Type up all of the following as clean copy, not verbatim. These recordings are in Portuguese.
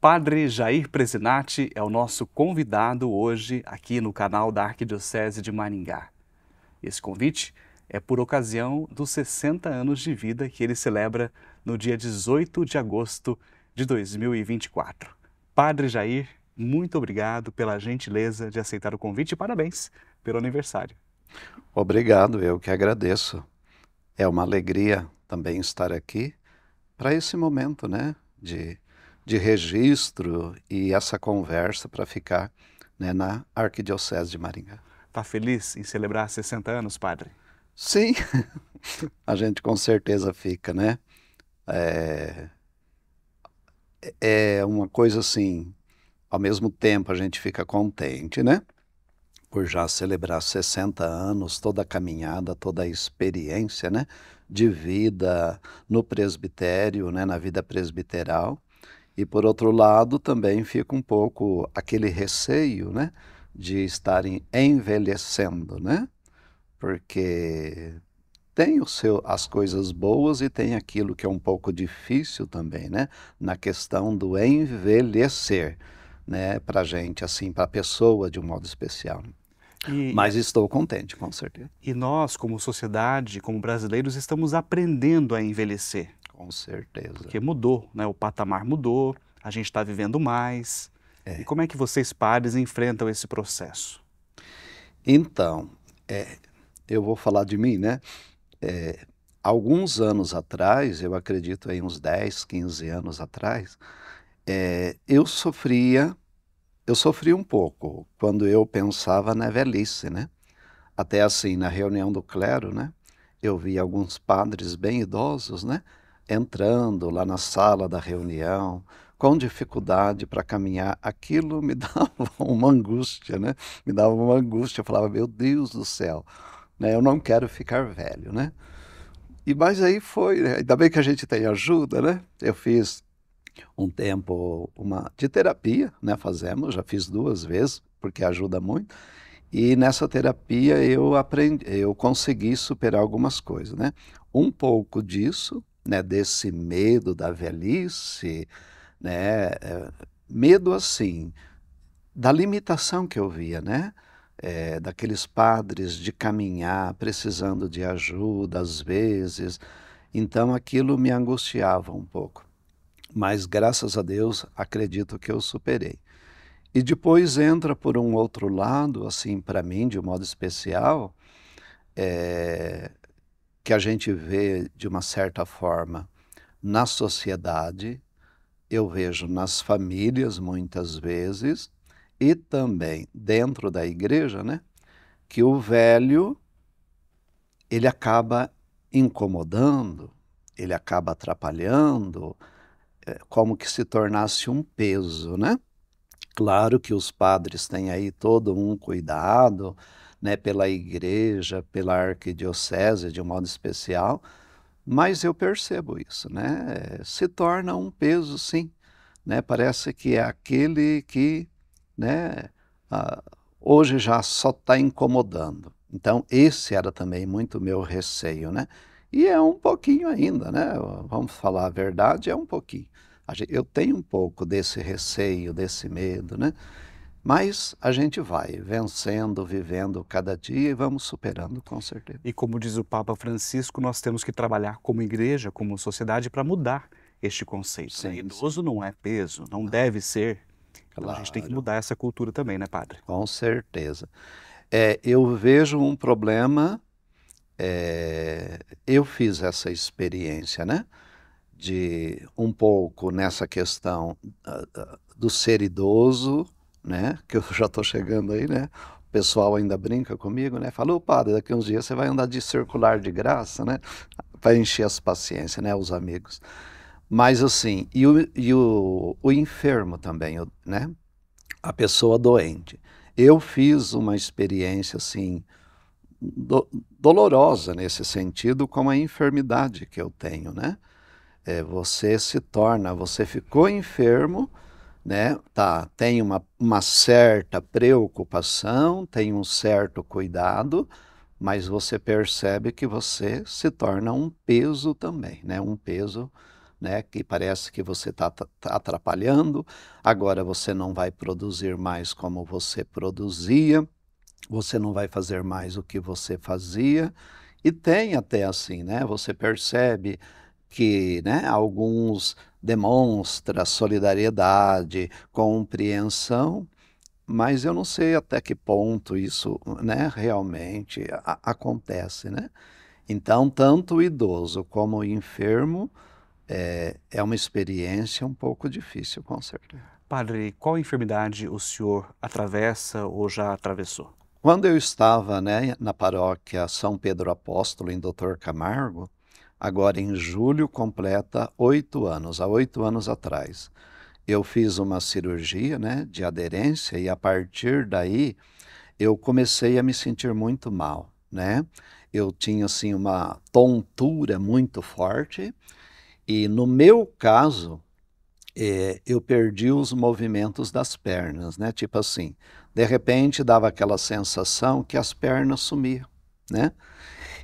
Padre Jair Presinati é o nosso convidado hoje aqui no canal da Arquidiocese de Maringá. Esse convite é por ocasião dos 60 anos de vida que ele celebra no dia 18 de agosto de 2024. Padre Jair, muito obrigado pela gentileza de aceitar o convite e parabéns pelo aniversário. Obrigado, eu que agradeço. É uma alegria também estar aqui para esse momento, né, de registro e essa conversa para ficar, né, na Arquidiocese de Maringá. Está feliz em celebrar 60 anos, padre? Sim, a gente com certeza fica, né? É, é uma coisa assim, ao mesmo tempo a gente fica contente, né? Por já celebrar 60 anos, toda a caminhada, toda a experiência, né, de vida no presbitério, né, na vida presbiteral. E por outro lado, também fica um pouco aquele receio, né, de estarem envelhecendo, né? Porque tem as coisas boas e tem aquilo que é um pouco difícil também, né? Na questão do envelhecer, né? Para a gente, assim, para a pessoa de um modo especial. E, Mas estou contente, com certeza. e nós, como sociedade, como brasileiros, estamos aprendendo a envelhecer. Com certeza. Porque mudou, né? O patamar mudou, a gente está vivendo mais. E É. como é que vocês, padres, enfrentam esse processo? Então, eu vou falar de mim, né? Alguns anos atrás, eu acredito aí uns 10, 15 anos atrás, eu sofri um pouco quando eu pensava na velhice, né? Até assim, na reunião do clero, né? Eu vi alguns padres bem idosos, né? Entrando lá na sala da reunião, com dificuldade para caminhar. Aquilo me dava uma angústia, né? Me dava uma angústia. Eu falava, meu Deus do céu, né? Eu não quero ficar velho, né? E mas aí foi, né? Ainda bem que a gente tem ajuda, né? Eu fiz um tempo uma de terapia, né? Fazemos, já fiz 2 vezes, porque ajuda muito. E nessa terapia eu consegui superar algumas coisas, né? Um pouco disso, né? Desse medo da velhice, né? Medo assim, da limitação que eu via, né? Daqueles padres de caminhar, precisando de ajuda às vezes. Então aquilo me angustiava um pouco. Mas graças a Deus acredito que eu superei. E depois entra por um outro lado, assim, para mim, de um modo especial, é, que a gente vê de uma certa forma na sociedade, eu vejo nas famílias muitas vezes, e também dentro da igreja, né? Que o velho, ele acaba incomodando, ele acaba atrapalhando, como que se tornasse um peso, né? Claro que os padres têm aí todo um cuidado, né, pela igreja, pela arquidiocese de um modo especial, mas eu percebo isso, né? Se torna um peso, sim, né? Parece que é aquele que, né, ah, hoje já só está incomodando. Então, esse era também muito meu receio, né? E é um pouquinho ainda, né? Vamos falar a verdade, é um pouquinho. Eu tenho um pouco desse receio, desse medo, né? Mas a gente vai vencendo, vivendo cada dia e vamos superando, com certeza. E como diz o Papa Francisco, nós temos que trabalhar como igreja, como sociedade, para mudar este conceito, né? Sim, Idoso sim. não é peso, não Não, deve ser. Então a gente tem que claro, mudar essa cultura também, né, padre? com certeza. Eu vejo um problema, eu fiz essa experiência, né? De um pouco nessa questão do ser idoso, né? Que eu já estou chegando aí, né? O pessoal ainda brinca comigo, né? Falou, padre, daqui uns dias você vai andar de circular de graça, né? Para encher as paciências, né? Os amigos. Mas assim, o enfermo também, né? A pessoa doente. Eu fiz uma experiência assim dolorosa nesse sentido com a enfermidade que eu tenho, né? Você se torna, você ficou enfermo, né? Tá, tem uma certa preocupação, tem um certo cuidado, mas você percebe que você se torna um peso também, né? Um peso né, que parece que você está atrapalhando, agora você não vai produzir mais como você produzia, você não vai fazer mais o que você fazia, e tem até assim, né, você percebe que, né, alguns demonstram solidariedade, compreensão, mas eu não sei até que ponto isso, né, realmente acontece, né? Então, tanto o idoso como o enfermo é uma experiência um pouco difícil, com certeza. Padre, qual enfermidade o senhor atravessa ou já atravessou? Quando eu estava, né, na paróquia São Pedro Apóstolo, em Doutor Camargo, agora em julho completa 8 anos, há 8 anos atrás. Eu fiz uma cirurgia, né, de aderência e a partir daí eu comecei a me sentir muito mal, né? Eu tinha, assim, uma tontura muito forte e, no meu caso, eu perdi os movimentos das pernas, né? Tipo assim, de repente dava aquela sensação que as pernas sumiam, né?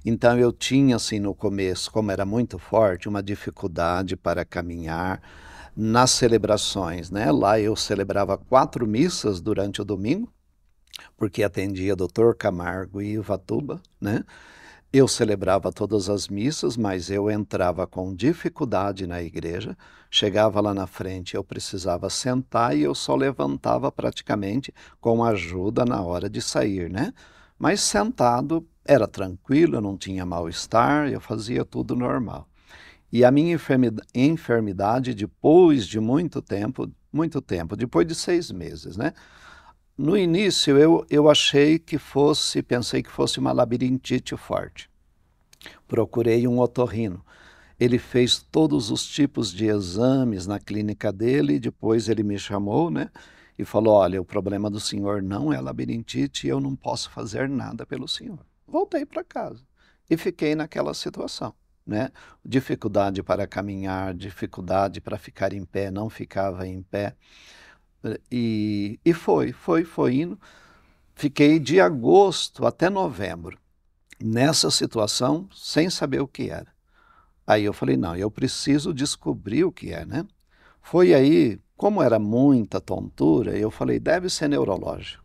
Então eu tinha, assim, no começo, como era muito forte, uma dificuldade para caminhar nas celebrações, né? Lá eu celebrava 4 missas durante o domingo, porque atendia Doutor Camargo e Ivatuba, né? Eu celebrava todas as missas, mas eu entrava com dificuldade na igreja, chegava lá na frente, eu precisava sentar e eu só levantava praticamente com ajuda na hora de sair, né? Mas sentado era tranquilo, eu não tinha mal-estar, eu fazia tudo normal. E a minha enfermidade, depois de muito tempo, depois de 6 meses, né? No início eu pensei que fosse uma labirintite forte. Procurei um otorrino. Ele fez todos os tipos de exames na clínica dele e depois ele me chamou, né? E falou, olha, o problema do senhor não é labirintite e eu não posso fazer nada pelo senhor. Voltei para casa e fiquei naquela situação, né? Dificuldade para caminhar, dificuldade para ficar em pé, não ficava em pé. E foi indo. Fiquei de agosto até novembro nessa situação sem saber o que era. Aí eu falei, não, eu preciso descobrir o que é, né? Foi aí, como era muita tontura, eu falei, deve ser neurológico.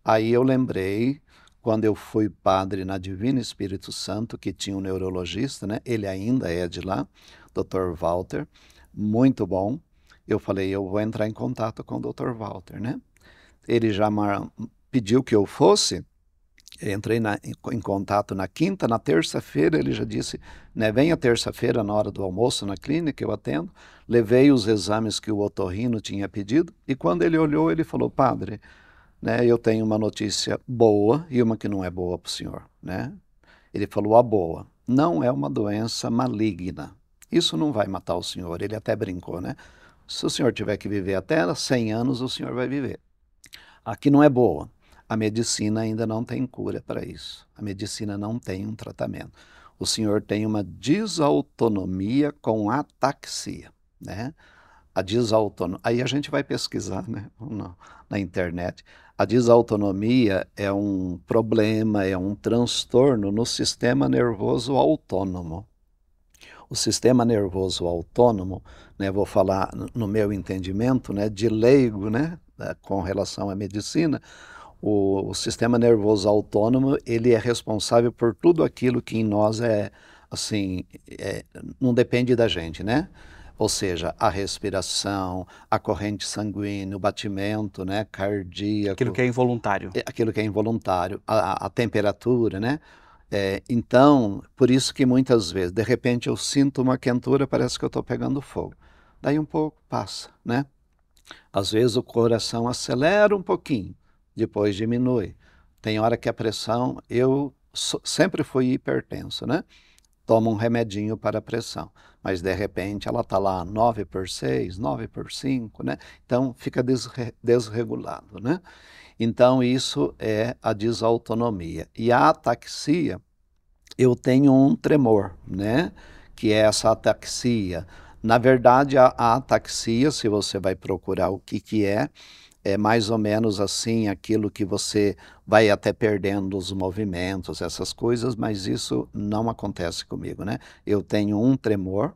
Aí eu lembrei, quando eu fui padre na Divino Espírito Santo, que tinha um neurologista, né? Ele ainda é de lá, Dr. Walter, muito bom. Eu falei, eu vou entrar em contato com o Dr. Walter, né? Ele já pediu que eu fosse, entrei em contato na quinta, na terça-feira ele já disse, né, venha terça-feira na hora do almoço na clínica, eu atendo, levei os exames que o otorrino tinha pedido, e quando ele olhou, ele falou, padre, né, eu tenho uma notícia boa e uma que não é boa para o senhor, né? Ele falou, a boa, não é uma doença maligna, isso não vai matar o senhor, ele até brincou, né? Se o senhor tiver que viver até 100 anos, o senhor vai viver. Aqui não é boa. A medicina ainda não tem cura para isso. A medicina não tem um tratamento. O senhor tem uma desautonomia com ataxia, né? A desautonomia, aí a gente vai pesquisar, né, na internet. A desautonomia é um problema, é um transtorno no sistema nervoso autônomo. O sistema nervoso autônomo, né, vou falar no meu entendimento, né, de leigo, né, com relação à medicina, o sistema nervoso autônomo, ele é responsável por tudo aquilo que em nós assim, não depende da gente, né? Ou seja, a respiração, a corrente sanguínea, o batimento, né, cardíaco. Aquilo que é involuntário. Aquilo que é involuntário, a temperatura, né? Então, por isso que muitas vezes, de repente eu sinto uma quentura, parece que eu estou pegando fogo. Daí um pouco passa, né? Às vezes o coração acelera um pouquinho, depois diminui. Tem hora que a pressão, eu sempre fui hipertenso, né? Tomo um remedinho para a pressão, mas de repente ela está lá 9/6, 9/5, né? Então fica desregulado, né? Então isso é a desautonomia. E a ataxia, eu tenho um tremor, né? Que é essa ataxia. Na verdade, a ataxia, se você vai procurar o que é mais ou menos assim, aquilo que você vai até perdendo os movimentos, essas coisas, mas isso não acontece comigo, né? Eu tenho um tremor,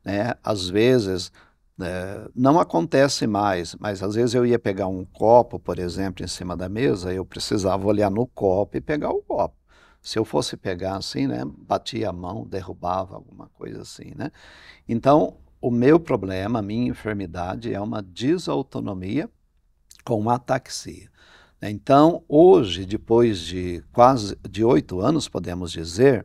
né? Às vezes, não acontece mais, mas às vezes eu ia pegar um copo, por exemplo, em cima da mesa, eu precisava olhar no copo e pegar o copo. Se eu fosse pegar assim, né, batia a mão, derrubava alguma coisa assim, né? Então, o meu problema, a minha enfermidade é uma desautonomia com uma ataxia. Então, hoje, depois de quase de 8 anos, podemos dizer,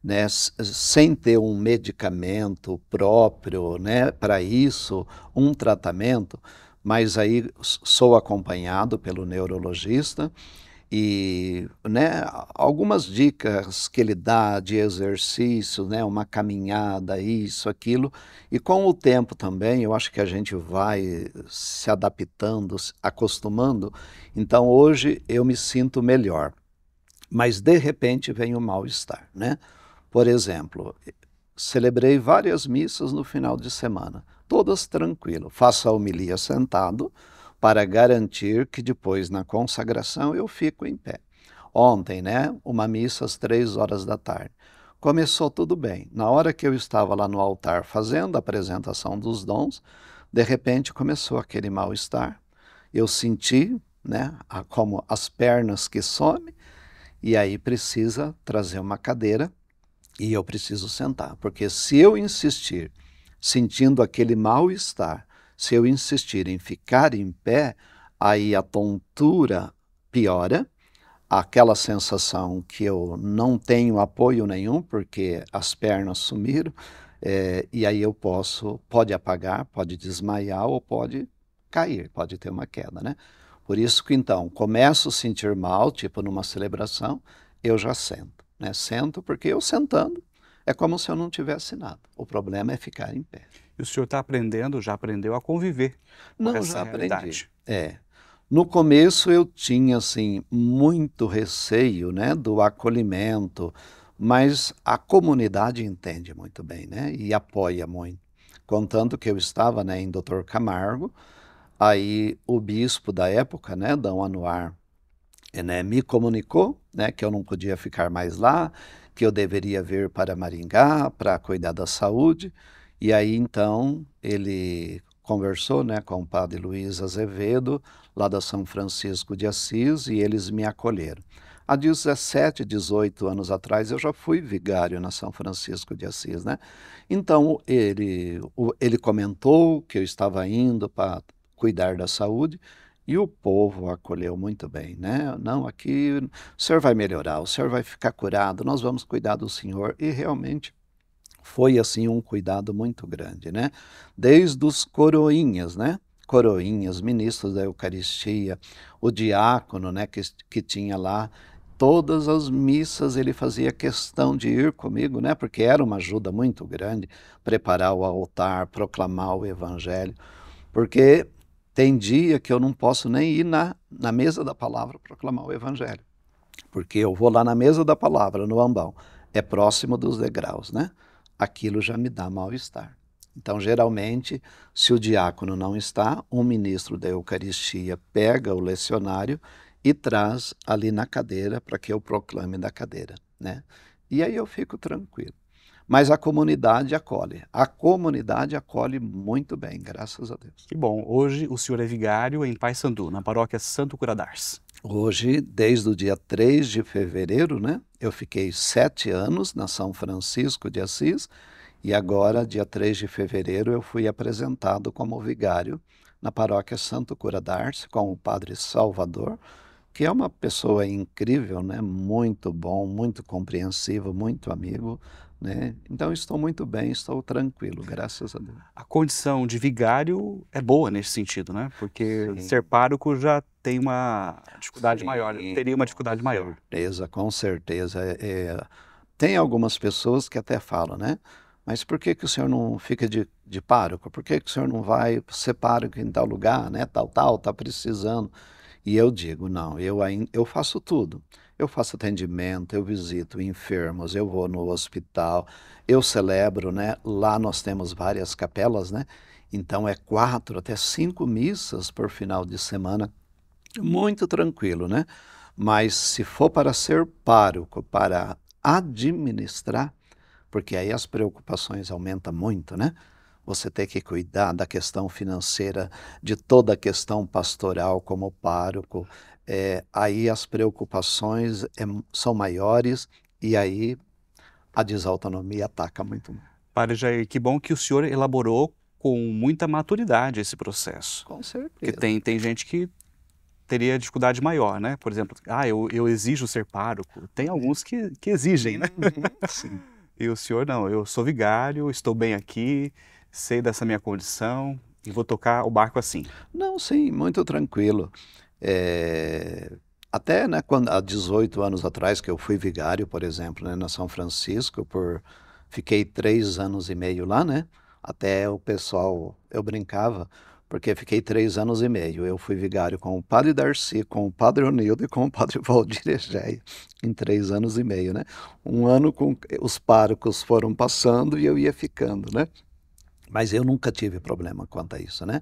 né, sem ter um medicamento próprio, né, para isso, um tratamento, mas aí sou acompanhado pelo neurologista e, né, algumas dicas que ele dá de exercício, né, uma caminhada, isso, aquilo, e com o tempo também, eu acho que a gente vai se adaptando, se acostumando, então hoje eu me sinto melhor, mas de repente vem o mal-estar, né? Por exemplo, celebrei várias missas no final de semana, todas tranquilo. Faço a homilia sentado para garantir que depois na consagração eu fico em pé. Ontem, né, uma missa às 3 horas da tarde. Começou tudo bem. Na hora que eu estava lá no altar fazendo a apresentação dos dons, de repente começou aquele mal-estar. Eu senti, né, como as pernas que somem, e aí precisa trazer uma cadeira e eu preciso sentar, porque se eu insistir, sentindo aquele mal-estar, se eu insistir em ficar em pé, aí a tontura piora, aquela sensação que eu não tenho apoio nenhum, porque as pernas sumiram, e aí eu pode apagar, pode desmaiar ou pode cair, pode ter uma queda, né? Por isso que então, começo a sentir mal, tipo numa celebração, eu já sento, né? Sento porque eu sentando é como se eu não tivesse nada. O problema é ficar em pé. E o senhor está aprendendo, já aprendeu a conviver com Não, essa já aprendi. realidade. No começo eu tinha assim muito receio, né, do acolhimento, mas a comunidade entende muito bem, né, e apoia muito. Contanto que eu estava, né, em Doutor Camargo, aí o bispo da época, né, Dom Anuar, né, me comunicou, né, que eu não podia ficar mais lá, que eu deveria vir para Maringá para cuidar da saúde. E aí então ele conversou, né, com o padre Luiz Azevedo, lá da São Francisco de Assis, e eles me acolheram. Há 17, 18 anos atrás eu já fui vigário na São Francisco de Assis, né? Então ele comentou que eu estava indo para cuidar da saúde, e o povo acolheu muito bem, né? Não, aqui o senhor vai melhorar, o senhor vai ficar curado, nós vamos cuidar do senhor. E realmente foi assim um cuidado muito grande, né? Desde os coroinhas, né? Coroinhas, ministros da Eucaristia, o diácono, né, que tinha lá, todas as missas ele fazia questão de ir comigo, né? Porque era uma ajuda muito grande preparar o altar, proclamar o evangelho, porque tem dia que eu não posso nem ir na mesa da palavra proclamar o evangelho, porque eu vou lá na mesa da palavra, no ambão, é próximo dos degraus, né? Aquilo já me dá mal-estar. Então, geralmente, se o diácono não está, um ministro da Eucaristia pega o lecionário e traz ali na cadeira para que eu proclame da cadeira, né? E aí eu fico tranquilo. Mas a comunidade acolhe. A comunidade acolhe muito bem, graças a Deus. Que bom, hoje o senhor é vigário em Paissandu, na paróquia Santo Curadars. Hoje, desde o dia 3 de fevereiro, né, eu fiquei 7 anos na São Francisco de Assis, e agora, dia 3 de fevereiro, eu fui apresentado como vigário na paróquia Santo Curadars, com o padre Salvador, que é uma pessoa incrível, né? Muito bom, muito compreensivo, muito amigo, né? Então estou muito bem, estou tranquilo, graças a Deus. A condição de vigário é boa nesse sentido, né? Porque Sim, ser pároco já tem uma dificuldade maior, sim, teria uma dificuldade maior. certeza, com certeza. Tem algumas pessoas que até falam, né? Mas por que que o senhor não fica de pároco? Por que que o senhor não vai ser pároco em tal lugar, né? Tal, tá precisando. E eu digo, não, eu faço tudo. Eu faço atendimento, eu visito enfermos, eu vou no hospital, eu celebro, né? Lá nós temos várias capelas, né? Então é 4 até 5 missas por final de semana, muito tranquilo, né? Mas se for para ser pároco, para administrar, porque aí as preocupações aumentam muito, né? Você tem que cuidar da questão financeira, de toda a questão pastoral como pároco, aí as preocupações são maiores e aí a desautonomia ataca muito. Padre Jair, que bom que o senhor elaborou com muita maturidade esse processo. Com Porque certeza. tem gente que teria dificuldade maior, né? Por exemplo, eu exijo ser pároco. Tem alguns que exigem, né? Sim. E o senhor não, eu sou vigário, estou bem aqui, sei dessa minha condição e vou tocar o barco assim. Não, sim, muito tranquilo. Até, né, quando, há 18 anos atrás, que eu fui vigário, por exemplo, né, na São Francisco, fiquei 3 anos e meio lá, né? Até o pessoal, eu brincava, porque fiquei 3 anos e meio. Eu fui vigário com o padre Darcy, com o padre Onildo e com o padre Valdir Egéia, em 3 anos e meio, né? Um ano com os párocos foram passando e eu ia ficando, né? Mas eu nunca tive problema quanto a isso, né?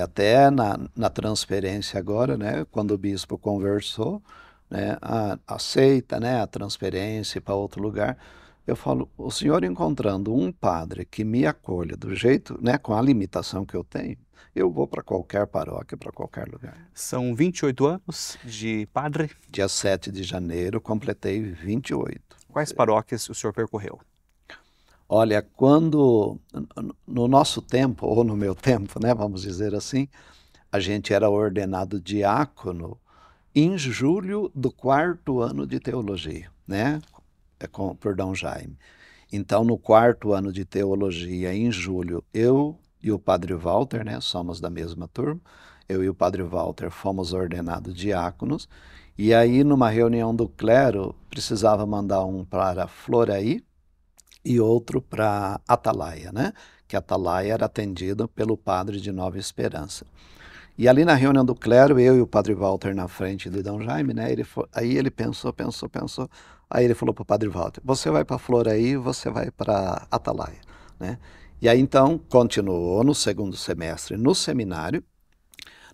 Até na transferência agora, né, quando o bispo conversou, né, aceita, né, a transferência para outro lugar, eu falo, o senhor encontrando um padre que me acolha do jeito, né, com a limitação que eu tenho, eu vou para qualquer paróquia, para qualquer lugar. São 28 anos de padre. Dia 7 de janeiro, completei 28. Quais paróquias o senhor percorreu? Olha, quando, no nosso tempo, ou no meu tempo, né, vamos dizer assim, a gente era ordenado diácono em julho do 4º ano de teologia, né? Por Dom Jaime. Então, no 4º ano de teologia, em julho, eu e o padre Walter, né? Somos da mesma turma, eu e o padre Walter fomos ordenados diáconos, e aí, numa reunião do clero, precisava mandar um para Floraí e outro para Atalaia, né? Que Atalaia era atendido pelo padre de Nova Esperança. E ali na reunião do clero, eu e o padre Walter na frente de Dom Jaime, né? Aí ele pensou. Aí ele falou para o padre Walter, você vai para Floraí, você vai para Atalaia, né? E aí então continuou no 2º semestre no seminário,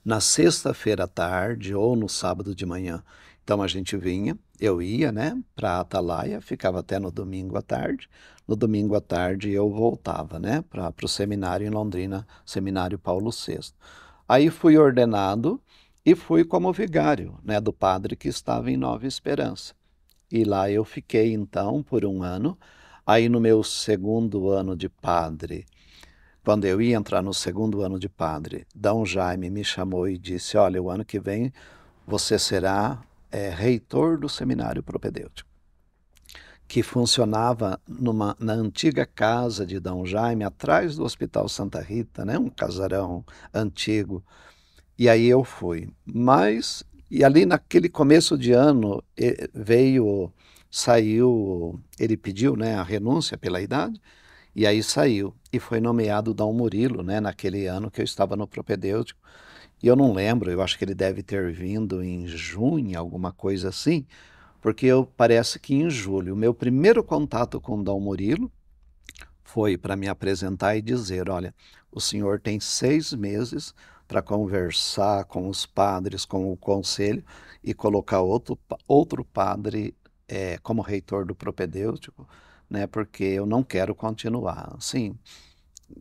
na sexta-feira à tarde ou no sábado de manhã. Então a gente vinha, eu ia, né, para Atalaia, ficava até no domingo à tarde. No domingo à tarde eu voltava, né, para o seminário em Londrina, Seminário Paulo VI. Aí fui ordenado e fui como vigário, né, do padre que estava em Nova Esperança. E lá eu fiquei então por 1 ano. Aí no meu 2º ano de padre, quando eu ia entrar no 2º ano de padre, Dom Jaime me chamou e disse, olha, o ano que vem você será reitor do seminário propedêutico, que funcionava na antiga casa de Dom Jaime, atrás do Hospital Santa Rita, né? Um casarão antigo. E aí eu fui. E ali naquele começo de ano, saiu, ele pediu, né, a renúncia pela idade, e aí saiu. E foi nomeado Dom Murilo, né, naquele ano que eu estava no propedêutico. E eu não lembro, eu acho que ele deve ter vindo em junho, alguma coisa assim, porque parece que em julho, o meu primeiro contato com Dom Murilo foi para me apresentar e dizer, olha, o senhor tem 6 meses para conversar com os padres, com o conselho e colocar outro padre como reitor do propedêutico, né, porque eu não quero continuar. Assim,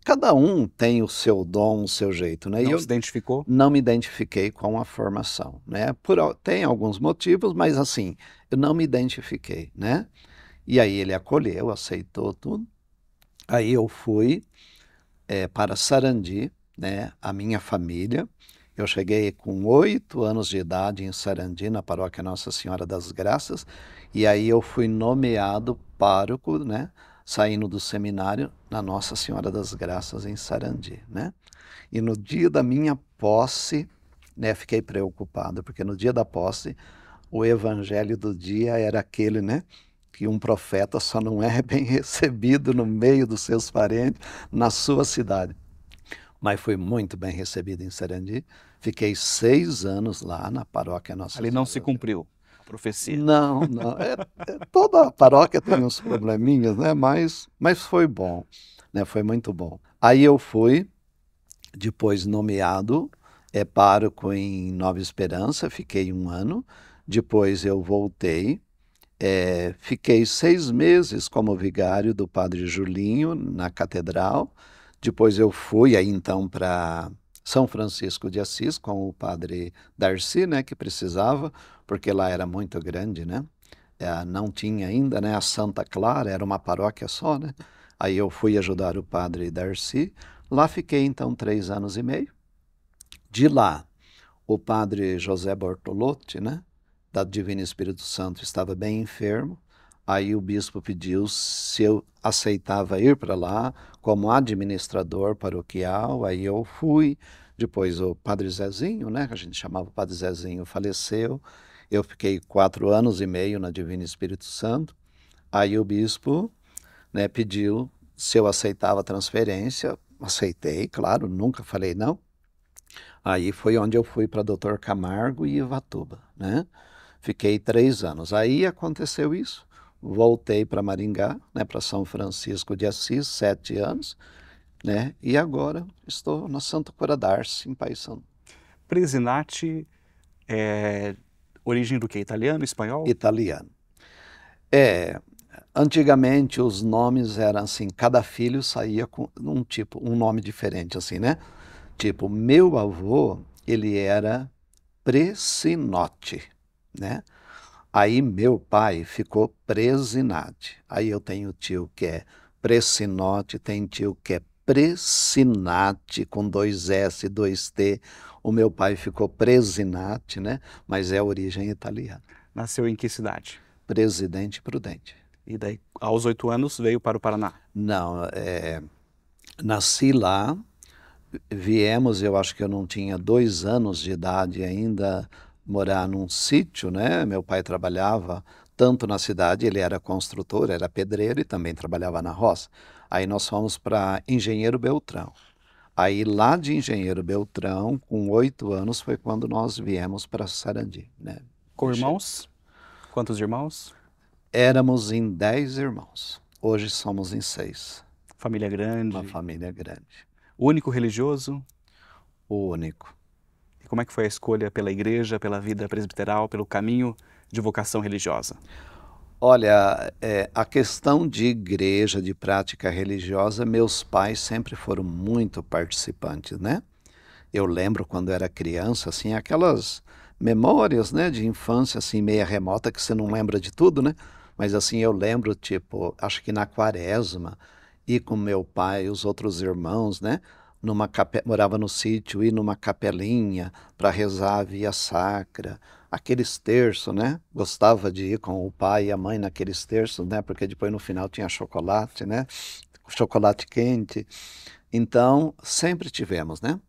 cada um tem o seu dom, o seu jeito, né? Não se identificou? Não me identifiquei com a formação, né? Tem alguns motivos, mas assim, eu não me identifiquei, né? E aí ele acolheu, aceitou tudo. Aí eu fui para Sarandi, né? A minha família. Eu cheguei com 8 anos de idade em Sarandi, na paróquia Nossa Senhora das Graças, e aí eu fui nomeado pároco, né? Saindo do seminário na Nossa Senhora das Graças em Sarandi, né? E no dia da minha posse, né, fiquei preocupado, porque no dia da posse, o evangelho do dia era aquele, né, que um profeta só não é bem recebido no meio dos seus parentes, na sua cidade. Mas fui muito bem recebido em Sarandi. Fiquei 6 anos lá na paróquia Nossa Ali Senhora. não se cumpriu a profecia. Não. Toda a paróquia tem uns probleminhas, né? Mas foi bom, né? Foi muito bom. Aí eu fui, depois nomeado pároco em Nova Esperança, fiquei 1 ano. Depois eu voltei Fiquei 6 meses como vigário do padre Julinho na catedral. Depois eu fui aí então para São Francisco de Assis com o padre Darcy, né, que precisava, porque lá era muito grande, né? Não tinha ainda, né, a Santa Clara, era uma paróquia só, né? Aí eu fui ajudar o padre Darcy. Lá fiquei então 3 anos e meio. De lá, o padre José Bortolotti, né, da Divino Espírito Santo, estava bem enfermo. Aí o bispo pediu se eu aceitava ir para lá como administrador paroquial. Aí eu fui. Depois o padre Zezinho, né, que a gente chamava padre Zezinho, faleceu. Eu fiquei 4 anos e meio na Divino Espírito Santo. Aí o bispo, né, pediu se eu aceitava a transferência. Aceitei, claro, nunca falei não. Aí foi onde eu fui para Doutor Camargo e Ivatuba, né? Fiquei 3 anos. Aí aconteceu isso. Voltei para Maringá, né, para São Francisco de Assis, 7 anos, né? E agora estou na Santa Cura d'Ars, em Paysandu. Presinati é origem do quê? Italiano, espanhol? Italiano. Antigamente os nomes eram assim, cada filho saía com um nome diferente, assim, né? Tipo, meu avô, ele era Presinotti, né? Aí meu pai ficou Presinati. Aí eu tenho tio que é Presinotti, tem tio que é Presinati, com 2 S, 2 T. O meu pai ficou Presinati, né? Mas é origem italiana. Nasceu em que cidade? Presidente Prudente. E daí, aos 8 anos, veio para o Paraná? Não, nasci lá, viemos, eu acho que eu não tinha 2 anos de idade ainda, morar num sítio, né? Meu pai trabalhava tanto na cidade, ele era construtor, era pedreiro e também trabalhava na roça. Aí nós fomos para Engenheiro Beltrão. Aí lá de Engenheiro Beltrão, com 8 anos, foi quando nós viemos para Sarandi, né? Com irmãos? Quantos irmãos? Éramos em 10 irmãos. Hoje somos em 6. Família grande? Uma família grande. Único religioso? O único. E como é que foi a escolha pela igreja, pela vida presbiteral, pelo caminho de vocação religiosa? Olha, a questão de igreja, de prática religiosa, meus pais sempre foram muito participantes, né? Eu lembro quando era criança, assim, aquelas memórias, né, de infância, assim, meia remota, que você não lembra de tudo, né? Mas, assim, eu lembro, tipo, acho que na quaresma, ir com meu pai e os outros irmãos, né? Morava no sítio, ir numa capelinha para rezar a via sacra, aqueles terços, né? Gostava de ir com o pai e a mãe naqueles terços, né? Porque depois no final tinha chocolate, né? Chocolate quente. Então, sempre tivemos, né?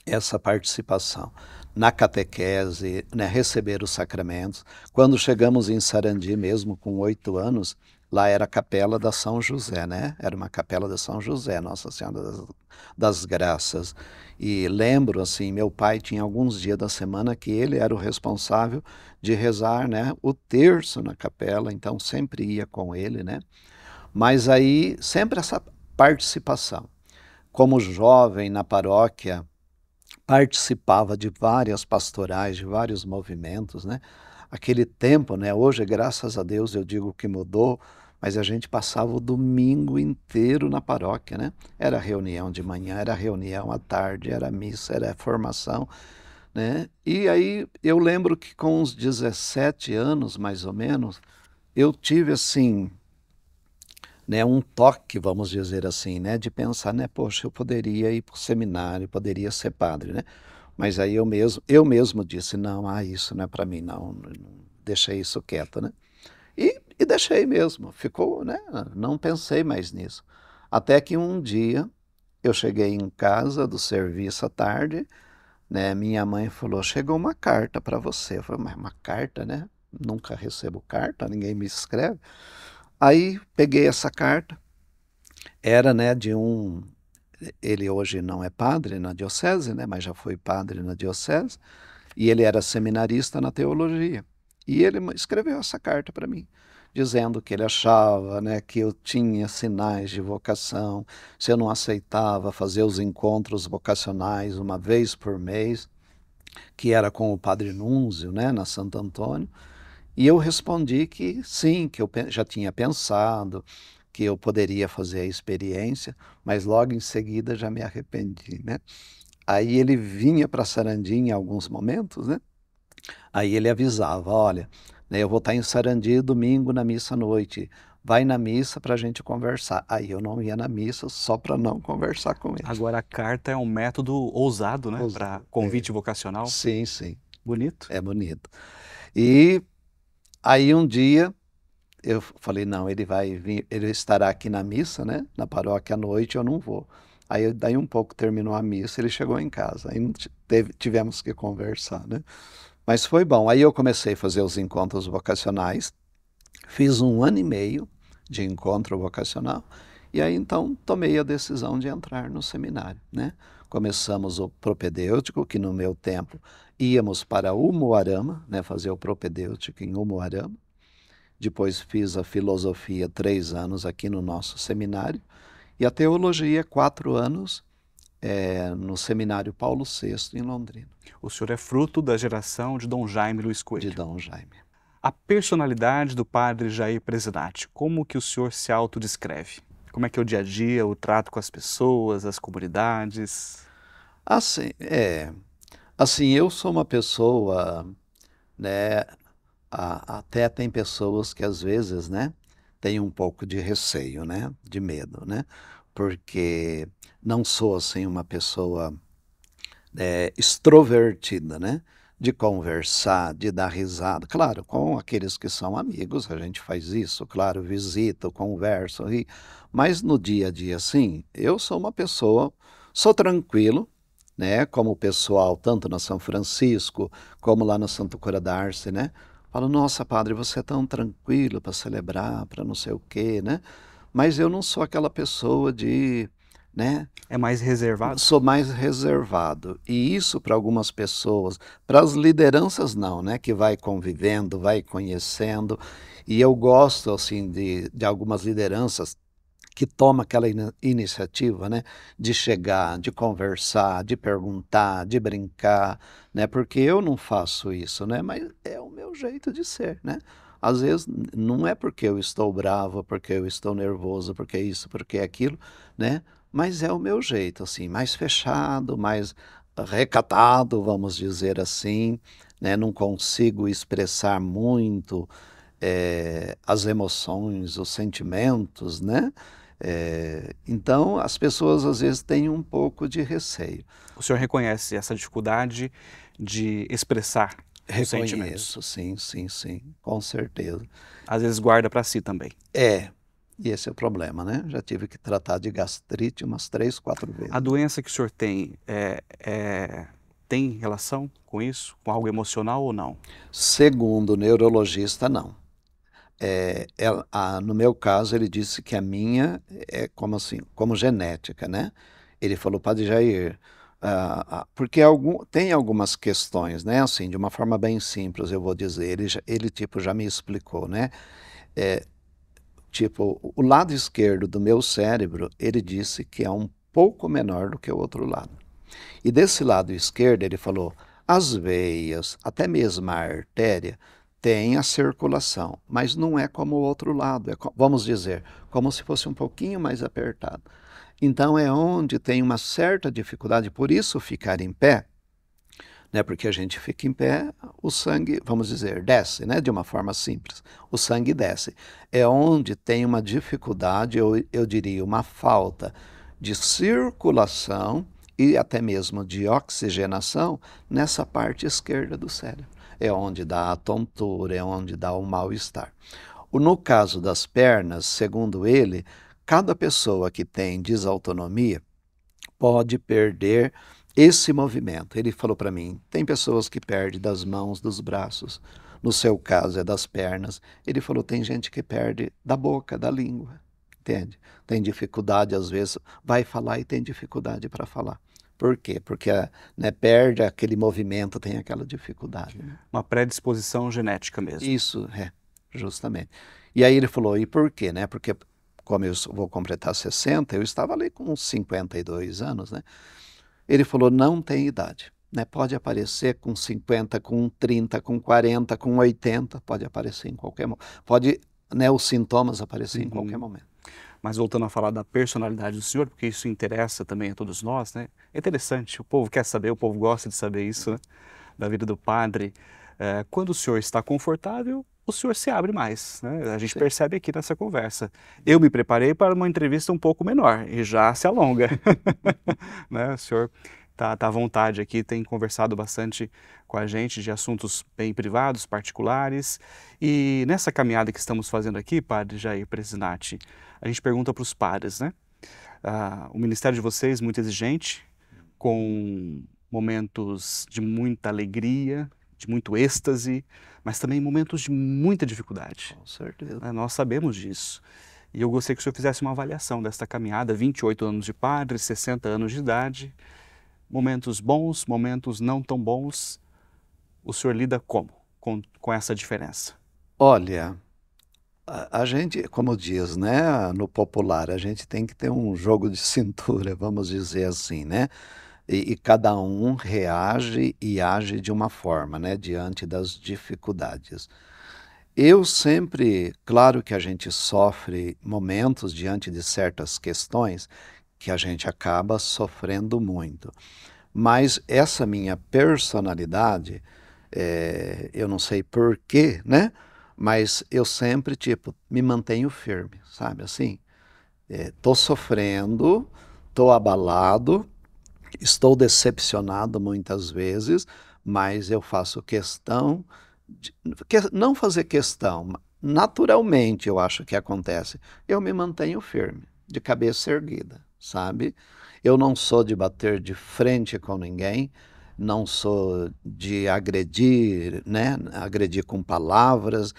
Essa participação na catequese, né, receber os sacramentos. Quando chegamos em Sarandi, mesmo com 8 anos, lá era a capela da São José, né? Era uma capela da São José, Nossa Senhora das Graças. E lembro, assim, meu pai tinha alguns dias da semana que ele era o responsável de rezar, né, o terço na capela, então sempre ia com ele, né? Mas aí, sempre essa participação. Como jovem na paróquia, participava de várias pastorais, de vários movimentos, né? Aquele tempo, né? Hoje, graças a Deus, eu digo que mudou, mas a gente passava o domingo inteiro na paróquia, né? Era reunião de manhã, era reunião à tarde, era missa, era formação, né? E aí eu lembro que com uns 17 anos, mais ou menos, eu tive assim, né, um toque, vamos dizer assim, né, de pensar, né, poxa, eu poderia ir para o seminário, poderia ser padre, né? Mas aí eu mesmo disse, não, isso não é para mim, não, deixei isso quieto, né? E deixei mesmo, ficou, né? Não pensei mais nisso. Até que um dia eu cheguei em casa do serviço à tarde, né? Minha mãe falou, chegou uma carta para você. Eu falei, mas uma carta, né? Nunca recebo carta, ninguém me escreve. Aí peguei essa carta, era, né, ele hoje não é padre na diocese, né, mas já foi padre na diocese, e ele era seminarista na teologia. E ele escreveu essa carta para mim, dizendo que ele achava, né, que eu tinha sinais de vocação, se eu não aceitava fazer os encontros vocacionais uma vez por mês, que era com o padre Núncio, né, na Santo Antônio. E eu respondi que sim, que eu já tinha pensado, que eu poderia fazer a experiência, mas logo em seguida já me arrependi, né? Aí ele vinha para Sarandi em alguns momentos, né? Aí ele avisava, olha, né, eu vou estar em Sarandi domingo na missa à noite, vai na missa para a gente conversar. Aí eu não ia na missa só para não conversar com ele. Agora a carta é um método ousado, né, para convite É, vocacional. sim, sim. Bonito. É bonito. E aí um dia eu falei, não, ele vai vir, ele estará aqui na missa, né, na paróquia à noite, eu não vou. Aí daí um pouco terminou a missa, ele chegou em casa, aí tivemos que conversar, né? Mas foi bom. Aí eu comecei a fazer os encontros vocacionais, fiz 1 ano e meio de encontro vocacional, e aí então tomei a decisão de entrar no seminário, né? Começamos o propedêutico, que no meu tempo íamos para Umuarama, né, fazer o propedêutico em Umuarama. Depois fiz a filosofia 3 anos aqui no nosso seminário, e a teologia 4 anos no seminário Paulo VI em Londrina. O senhor é fruto da geração de Dom Jaime Luiz Coelho. De Dom Jaime. A personalidade do padre Jair Presidati, como que o senhor se autodescreve? Como é que é o dia a dia, o trato com as pessoas, as comunidades? Assim, eu sou uma pessoa, né, até tem pessoas que às vezes, né, têm um pouco de receio, né, de medo, né, porque não sou, assim, uma pessoa extrovertida, né, de conversar, de dar risada. Claro, com aqueles que são amigos, a gente faz isso, claro, visito, converso, mas no dia a dia, assim, eu sou uma pessoa, sou tranquilo, né, como o pessoal, tanto na São Francisco, como lá na Santa Cura d'Arce, né, falo, nossa, padre, você é tão tranquilo para celebrar, para não sei o quê, né, mas eu não sou aquela pessoa de, né, É mais reservado? sou mais reservado. E isso para algumas pessoas, para as lideranças não, né, que vai convivendo, vai conhecendo, e eu gosto, assim, de algumas lideranças que toma aquela iniciativa, né, de chegar, de conversar, de perguntar, de brincar, né, porque eu não faço isso, né, mas é o meu jeito de ser, né. Às vezes não é porque eu estou bravo, porque eu estou nervoso, porque isso, porque aquilo, né, mas é o meu jeito, assim, mais fechado, mais recatado, vamos dizer assim, né, não consigo expressar muito as emoções, os sentimentos, né? Então, as pessoas às vezes têm um pouco de receio. O senhor reconhece essa dificuldade de expressar os sentimentos? Reconheço, sim, sim, sim, com certeza. Às vezes guarda para si também. E esse é o problema, né? Já tive que tratar de gastrite umas 3, 4 vezes. A doença que o senhor tem, tem relação com isso? Com algo emocional ou não? Segundo o neurologista, não. No meu caso, ele disse que a minha é como assim, como genética, né? Ele falou, Padre Jair, porque tem algumas questões, né? Assim, de uma forma bem simples, eu vou dizer, ele tipo já me explicou, né? Tipo, o lado esquerdo do meu cérebro, ele disse que é um pouco menor do que o outro lado. E desse lado esquerdo, ele falou, as veias, até mesmo a artéria, tem a circulação, mas não é como o outro lado, vamos dizer, como se fosse um pouquinho mais apertado. Então é onde tem uma certa dificuldade, por isso ficar em pé, né, porque a gente fica em pé, o sangue, vamos dizer, desce, né, de uma forma simples, o sangue desce. É onde tem uma dificuldade, eu diria, uma falta de circulação e até mesmo de oxigenação nessa parte esquerda do cérebro. É onde dá a tontura, é onde dá o mal-estar. No caso das pernas, segundo ele, cada pessoa que tem desautonomia pode perder esse movimento. Ele falou para mim, tem pessoas que perdem das mãos, dos braços, no seu caso é das pernas. Ele falou, tem gente que perde da boca, da língua, entende? Tem dificuldade, às vezes, vai falar e tem dificuldade para falar. Por quê? Porque né, perde aquele movimento, tem aquela dificuldade. Né? Uma predisposição genética mesmo. Isso, justamente. E aí ele falou, e por quê? Né? Porque como eu vou completar 60, eu estava ali com uns 52 anos, né? Ele falou, não tem idade. né? Pode aparecer com 50, com 30, com 40, com 80, pode aparecer em qualquer momento. Pode, né, os sintomas aparecer em qualquer momento. Mas voltando a falar da personalidade do senhor, porque isso interessa também a todos nós, né? É interessante, o povo quer saber, o povo gosta de saber isso, né? Da vida do padre. Quando o senhor está confortável, o senhor se abre mais, né? A gente Sim. percebe aqui nessa conversa. Eu me preparei para uma entrevista um pouco menor e já se alonga, né? O senhor tá à vontade aqui, tem conversado bastante com a gente de assuntos bem privados, particulares. E nessa caminhada que estamos fazendo aqui, padre Jair Presinati, a gente pergunta para os padres, né? O ministério de vocês muito exigente, com momentos de muita alegria, de muito êxtase, mas também momentos de muita dificuldade. Com certeza. Né? Nós sabemos disso. E eu gostaria que o senhor fizesse uma avaliação desta caminhada, 28 anos de padre, 60 anos de idade, momentos bons, momentos não tão bons. O senhor lida como com essa diferença? Olha, a gente, como diz, né, no popular, a gente tem que ter um jogo de cintura, vamos dizer assim, né? E cada um reage e age de uma forma, né, diante das dificuldades. Eu sempre, claro que a gente sofre momentos diante de certas questões que a gente acaba sofrendo muito. Mas essa minha personalidade, eu não sei porquê, né? Mas eu sempre, tipo, me mantenho firme, sabe assim? Tô sofrendo, tô abalado, estou decepcionado muitas vezes, mas eu faço questão de não fazer questão, naturalmente eu acho que acontece. Eu me mantenho firme, de cabeça erguida, sabe? Eu não sou de bater de frente com ninguém, não sou de agredir, né? Agredir com palavras,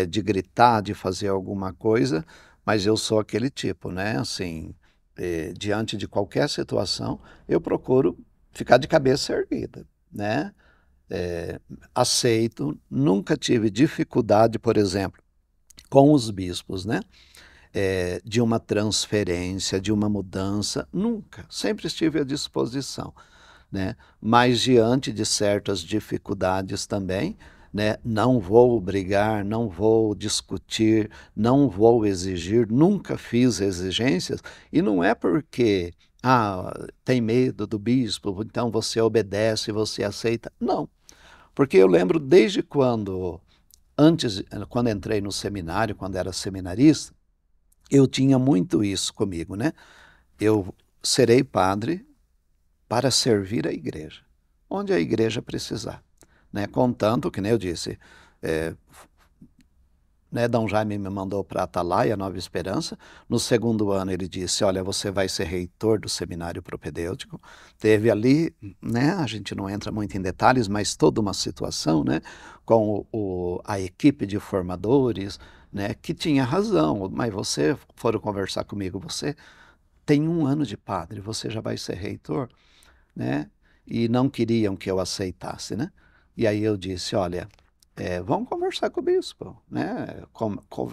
de gritar, de fazer alguma coisa, mas eu sou aquele tipo, né? Assim, diante de qualquer situação, eu procuro ficar de cabeça erguida, né? Aceito, nunca tive dificuldade, por exemplo, com os bispos, né? De uma transferência, de uma mudança, nunca. Sempre estive à disposição, né? Mas diante de certas dificuldades também, né? Não vou brigar, não vou discutir, não vou exigir, nunca fiz exigências, e não é porque tem medo do bispo, então você obedece, você aceita. Não, porque eu lembro desde quando entrei no seminário, quando era seminarista, eu tinha muito isso comigo, né? Eu serei padre para servir a igreja, onde a igreja precisar, né? Contanto que, nem eu disse, né, Dom Jaime me mandou para Atalaia, Nova Esperança. No segundo ano ele disse, olha, você vai ser reitor do seminário propedêutico. Teve ali, né, a gente não entra muito em detalhes, mas toda uma situação, né, com a equipe de formadores, né, que tinha razão, mas foram conversar comigo, você tem 1 ano de padre, você já vai ser reitor, né, e não queriam que eu aceitasse, né, e aí eu disse, olha, vamos conversar com o bispo, né?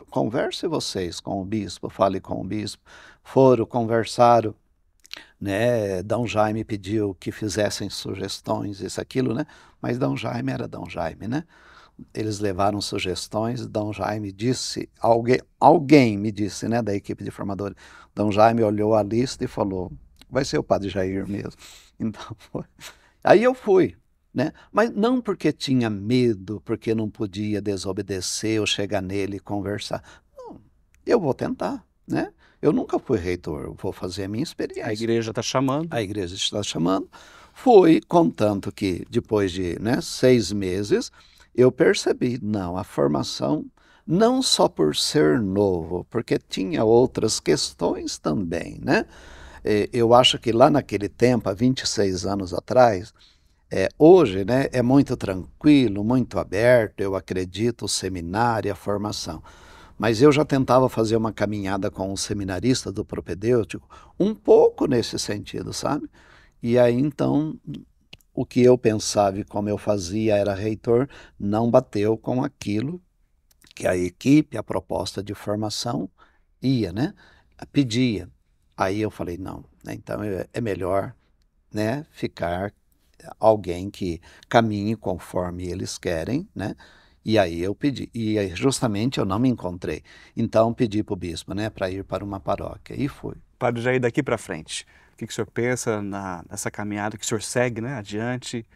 Converse vocês com o bispo, fale com o bispo. Foram, conversaram, né? Dom Jaime pediu que fizessem sugestões, isso, aquilo, né? Mas Dom Jaime era Dom Jaime, né? Eles levaram sugestões, Dom Jaime disse, alguém me disse, né, da equipe de formadores, Dom Jaime olhou a lista e falou, vai ser o padre Jair mesmo. Então, foi. Aí eu fui, né? Mas não porque tinha medo, porque não podia desobedecer ou chegar nele e conversar. Não, eu vou tentar, né? Eu nunca fui reitor, eu vou fazer a minha experiência. A igreja está chamando. A igreja está chamando. Fui, contanto que depois de, né, 6 meses, eu percebi, não, a formação, não só por ser novo, porque tinha outras questões também, né? Eu acho que lá naquele tempo, há 26 anos atrás, hoje, né, é muito tranquilo, muito aberto, eu acredito, o seminário, a formação. Mas eu já tentava fazer uma caminhada com os seminaristas do propedêutico, um pouco nesse sentido, sabe? E aí, então, o que eu pensava e como eu fazia era reitor, não bateu com aquilo que a equipe, a proposta de formação ia, né? Pedia. Aí eu falei, não, né, então é melhor, né, ficar alguém que caminhe conforme eles querem, né? E aí eu pedi, e aí justamente eu não me encontrei. Então pedi para o bispo, né, para ir para uma paróquia, e fui. Padre Jair, daqui para frente, o que o senhor pensa nessa caminhada que o senhor segue, né, adiante,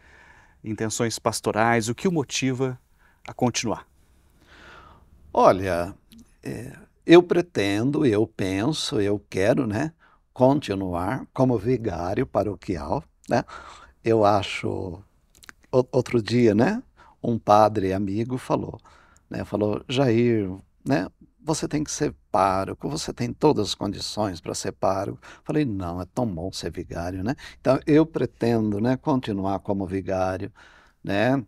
intenções pastorais, o que o motiva a continuar? Olha, eu pretendo, eu penso, eu quero, né, continuar como vigário paroquial, né? Eu acho, outro dia, né, um padre amigo falou, né, falou, Jair, né, você tem que ser pároco, você tem todas as condições para ser pároco. Falei, não, é tão bom ser vigário, né? Então eu pretendo, né, continuar como vigário, né?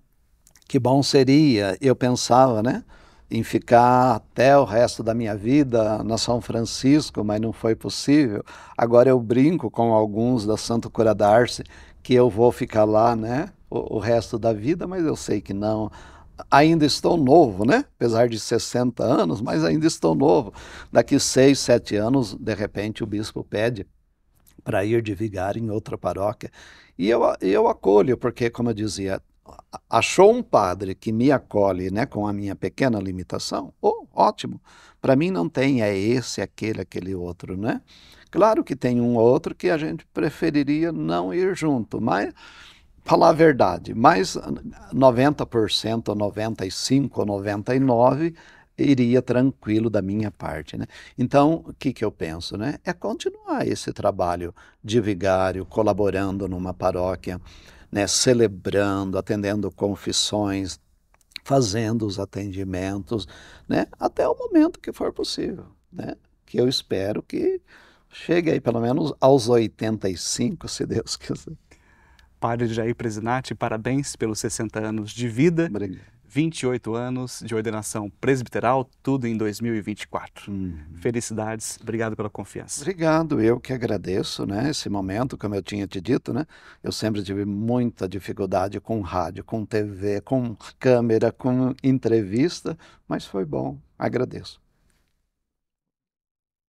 Que bom seria, eu pensava, né, em ficar até o resto da minha vida na São Francisco, mas não foi possível. Agora eu brinco com alguns da Santo Cura d'Arce que eu vou ficar lá, né, o resto da vida, mas eu sei que não. Ainda estou novo, né? Apesar de 60 anos, mas ainda estou novo. Daqui 6, 7 anos, de repente, o bispo pede para ir de vigário em outra paróquia. E eu acolho, porque, como eu dizia, achou um padre que me acolhe, né, com a minha pequena limitação, oh, ótimo. Para mim não tem é esse, aquele outro, né? Claro que tem um outro que a gente preferiria não ir junto, mas falar a verdade, mas 90%, ou 95%, ou 99% iria tranquilo da minha parte, né? Então, o que eu penso, né? É continuar esse trabalho de vigário, colaborando numa paróquia, né? Celebrando, atendendo confissões, fazendo os atendimentos, né? Até o momento que for possível, né? Que eu espero que chegue aí pelo menos aos 85, se Deus quiser. Padre Jair Presinati, parabéns pelos 60 anos de vida, Obrigado. 28 anos de ordenação presbiteral, tudo em 2024. Felicidades, obrigado pela confiança. Obrigado, eu que agradeço, né, esse momento, como eu tinha te dito, né, eu sempre tive muita dificuldade com rádio, com TV, com câmera, com entrevista, mas foi bom, agradeço.